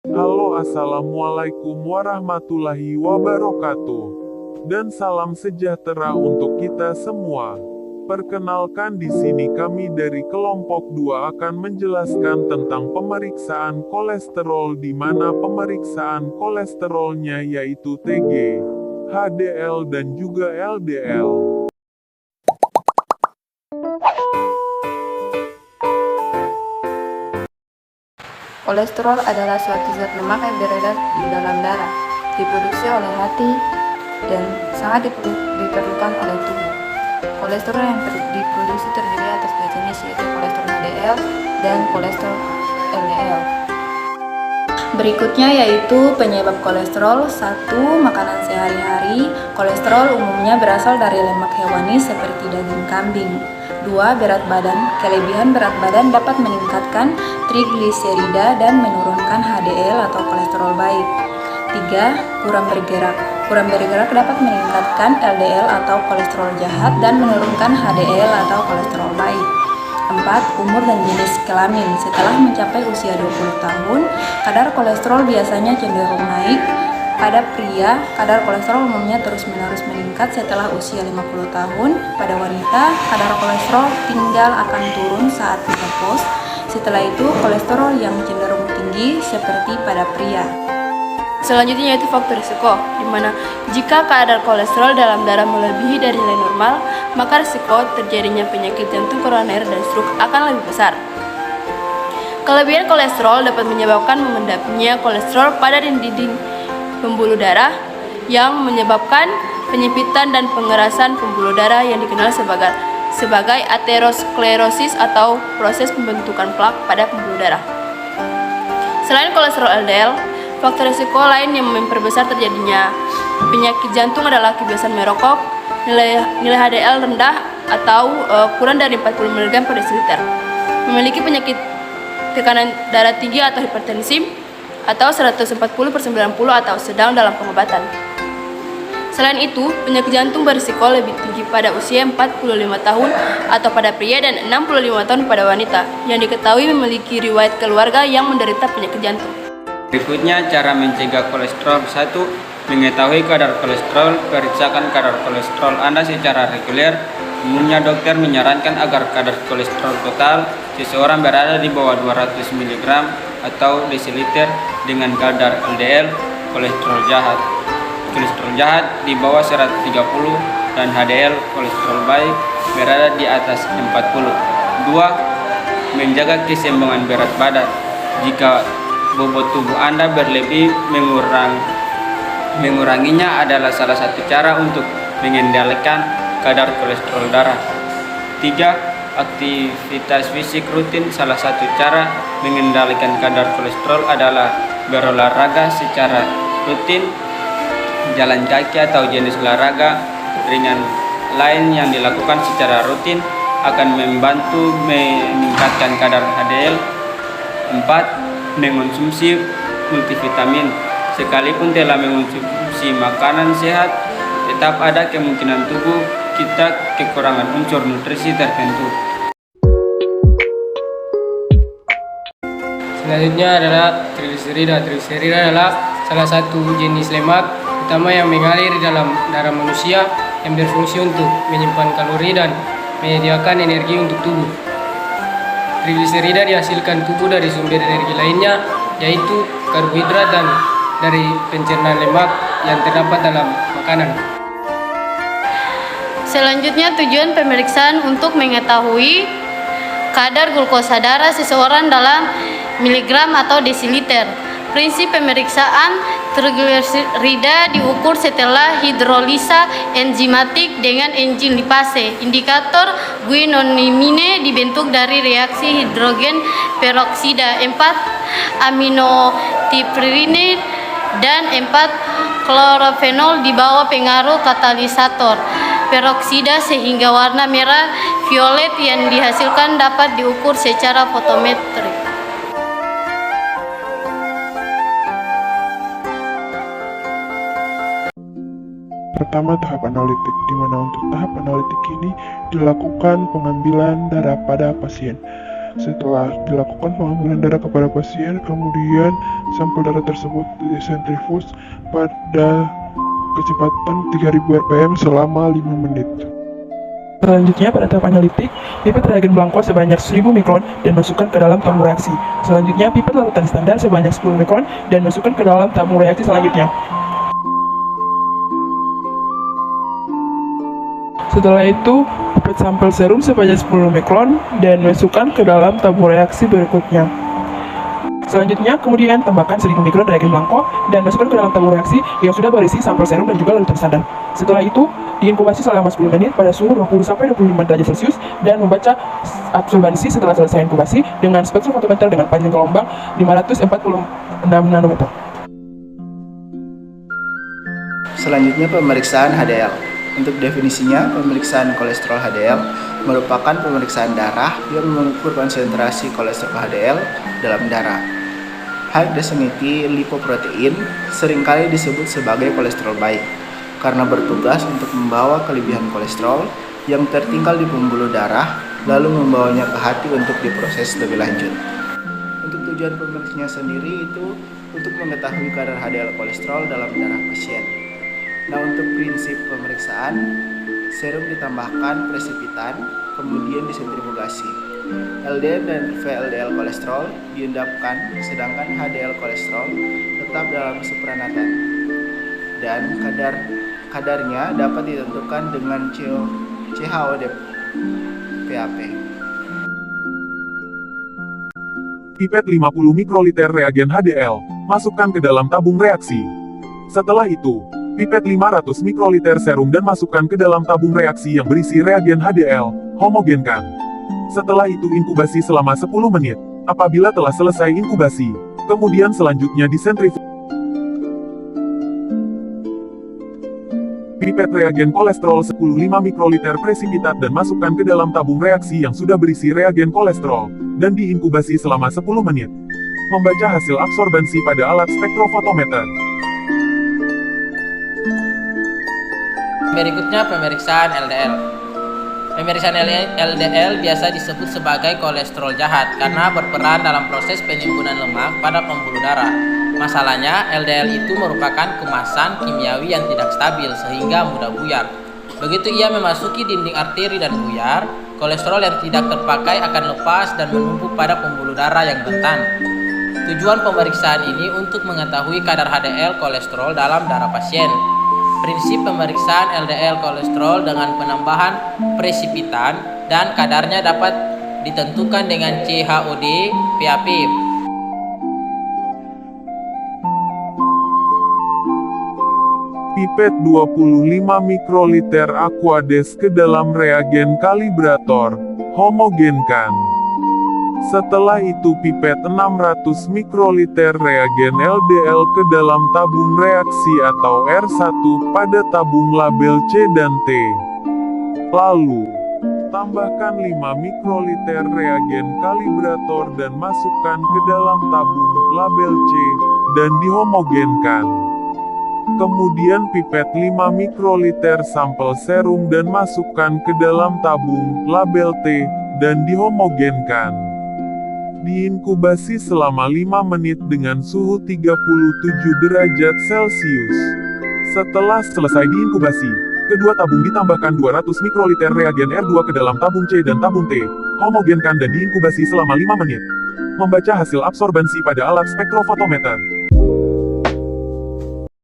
Halo, assalamualaikum warahmatullahi wabarakatuh. Dan salam sejahtera untuk kita semua. Perkenalkan, di sini kami dari kelompok 2 akan menjelaskan tentang pemeriksaan kolesterol, di mana pemeriksaan kolesterolnya yaitu TG, HDL dan juga LDL. Kolesterol adalah suatu zat lemak yang beredar di dalam darah, diproduksi oleh hati, dan sangat diperlukan oleh tubuh. Kolesterol yang diproduksi terdiri atas dua jenis, yaitu kolesterol HDL dan kolesterol LDL. Berikutnya yaitu penyebab kolesterol. 1. Makanan sehari-hari. Kolesterol umumnya berasal dari lemak hewani seperti daging kambing. 2. Berat badan. Kelebihan berat badan dapat meningkatkan trigliserida dan menurunkan HDL atau kolesterol baik. 3. Kurang bergerak. Kurang bergerak dapat meningkatkan LDL atau kolesterol jahat dan menurunkan HDL atau kolesterol baik. 4. Umur dan jenis kelamin. Setelah mencapai usia 20 tahun, kadar kolesterol biasanya cenderung naik. Pada pria, kadar kolesterol umumnya terus-menerus meningkat setelah usia 50 tahun. Pada wanita, kadar kolesterol tinggal akan turun saat menopause. Setelah itu, kolesterol yang cenderung tinggi seperti pada pria. Selanjutnya yaitu faktor risiko, di mana jika kadar kolesterol dalam darah melebihi dari nilai normal, maka risiko terjadinya penyakit jantung koroner dan stroke akan lebih besar. Kelebihan kolesterol dapat menyebabkan mengendapnya kolesterol pada dinding pembuluh darah yang menyebabkan penyempitan dan pengerasan pembuluh darah yang dikenal sebagai aterosklerosis atau proses pembentukan plak pada pembuluh darah. Selain kolesterol LDL, faktor risiko lain yang memperbesar terjadinya penyakit jantung adalah kebiasaan merokok, nilai HDL rendah atau kurang dari 40 mg per desiliter, memiliki penyakit tekanan darah tinggi atau hipertensi, atau 140/90 atau sedang dalam pengobatan. Selain itu, penyakit jantung berisiko lebih tinggi pada usia 45 tahun atau pada pria dan 65 tahun pada wanita yang diketahui memiliki riwayat keluarga yang menderita penyakit jantung. Berikutnya cara mencegah kolesterol. 1. Mengetahui kadar kolesterol. Periksakan kadar kolesterol Anda secara reguler. Umumnya dokter menyarankan agar kadar kolesterol total seseorang berada di bawah 200 mg atau desiliter dengan kadar LDL kolesterol jahat di bawah 130 dan HDL kolesterol baik berada di atas 40. 2. Menjaga keseimbangan berat badan. Jika bobot tubuh Anda berlebih, menguranginya adalah salah satu cara untuk mengendalikan kadar kolesterol darah. 3. Aktivitas fisik rutin. Salah satu cara mengendalikan kadar kolesterol adalah berolahraga secara rutin. Jalan kaki atau jenis olahraga ringan lain yang dilakukan secara rutin akan membantu meningkatkan kadar HDL. 4. Mengonsumsi multivitamin. Sekalipun telah mengonsumsi makanan sehat, tetap ada kemungkinan tubuh kita kekurangan unsur nutrisi tertentu. Selanjutnya adalah trigliserida. Trigliserida adalah salah satu jenis lemak utama yang mengalir dalam darah manusia yang berfungsi untuk menyimpan kalori dan menyediakan energi untuk tubuh. Trigliserida dihasilkan tubuh dari sumber energi lainnya, yaitu karbohidrat dan dari pencernaan lemak yang terdapat dalam makanan. Selanjutnya tujuan pemeriksaan untuk mengetahui kadar glukosa darah seseorang dalam miligram atau desiliter. Prinsip pemeriksaan trigliserida diukur setelah hidrolisa enzimatik dengan enzim lipase. Indikator guanine dibentuk dari reaksi hidrogen peroksida 4 aminotripsine dan 4 klorofenol di bawah pengaruh katalisator peroksida sehingga warna merah violet yang dihasilkan dapat diukur secara fotometrik. Pertama, tahap analitik, di mana untuk tahap analitik ini dilakukan pengambilan darah pada pasien. Setelah dilakukan pengambilan darah kepada pasien, kemudian sampel darah tersebut disentrifus pada kecepatan 3000 rpm selama 5 menit. Selanjutnya, pada tahap analitik, pipet reagen blanko sebanyak 1000 mikron dan masukkan ke dalam tabung reaksi. Selanjutnya, pipet larutan standar sebanyak 10 mikron dan masukkan ke dalam tabung reaksi selanjutnya. Setelah itu, pipet sampel serum sebanyak 10 mikron dan masukkan ke dalam tabung reaksi berikutnya. Selanjutnya, kemudian tambahkan 1000 mikron reagen blanko dan masukkan ke dalam tabung reaksi yang sudah berisi sampel serum dan juga larutan standar. Setelah itu, diinkubasi selama 10 menit pada suhu 20-25 derajat Celcius dan membaca absorbansi setelah selesai inkubasi dengan spektrofotometer dengan panjang gelombang 546 nanometer. Selanjutnya pemeriksaan HDL. Untuk definisinya, pemeriksaan kolesterol HDL merupakan pemeriksaan darah yang mengukur konsentrasi kolesterol HDL dalam darah. High density lipoprotein seringkali disebut sebagai kolesterol baik karena bertugas untuk membawa kelebihan kolesterol yang tertinggal di pembuluh darah lalu membawanya ke hati untuk diproses lebih lanjut. Untuk tujuan pemeriksanya sendiri itu untuk mengetahui kadar HDL kolesterol dalam darah pasien. Nah, untuk prinsip pemeriksaan, serum ditambahkan presipitan, kemudian disentrifugasi. LDL dan VLDL kolesterol diendapkan, sedangkan HDL kolesterol tetap dalam supranatan. Dan kadarnya dapat ditentukan dengan CHOD PAP. Pipet 50 mikroliter reagen HDL, masukkan ke dalam tabung reaksi. Setelah itu, pipet 500 mikroliter serum dan masukkan ke dalam tabung reaksi yang berisi reagen HDL, homogenkan. Setelah itu inkubasi selama 10 menit. Apabila telah selesai inkubasi, kemudian selanjutnya disentrifugasi. Pipet reagen kolesterol 10 5 mikroliter presipitat dan masukkan ke dalam tabung reaksi yang sudah berisi reagen kolesterol, dan diinkubasi selama 10 menit. Membaca hasil absorbansi pada alat spektrofotometer. Berikutnya pemeriksaan LDL. Pemeriksaan LDL biasa disebut sebagai kolesterol jahat karena berperan dalam proses penimbunan lemak pada pembuluh darah. Masalahnya, LDL itu merupakan kemasan kimiawi yang tidak stabil sehingga mudah buyar. Begitu ia memasuki dinding arteri dan buyar, kolesterol yang tidak terpakai akan lepas dan menumpuk pada pembuluh darah yang rentan. Tujuan pemeriksaan ini untuk mengetahui kadar HDL kolesterol dalam darah pasien. Prinsip pemeriksaan LDL kolesterol dengan penambahan presipitan dan kadarnya dapat ditentukan dengan CHOD PAP. Pipet 25 mikroliter Aquades ke dalam reagen kalibrator, homogenkan. Setelah itu pipet 600 mikroliter reagen LDL ke dalam tabung reaksi atau R1 pada tabung label C dan T. Lalu, tambahkan 5 mikroliter reagen kalibrator dan masukkan ke dalam tabung label C, dan dihomogenkan. Kemudian pipet 5 mikroliter sampel serum dan masukkan ke dalam tabung label T, dan dihomogenkan. Diinkubasi selama 5 menit dengan suhu 37 derajat Celcius. Setelah selesai diinkubasi, kedua tabung ditambahkan 200 mikroliter reagen R2 ke dalam tabung C dan tabung T, homogenkan dan diinkubasi selama 5 menit. Membaca hasil absorbansi pada alat spektrofotometer.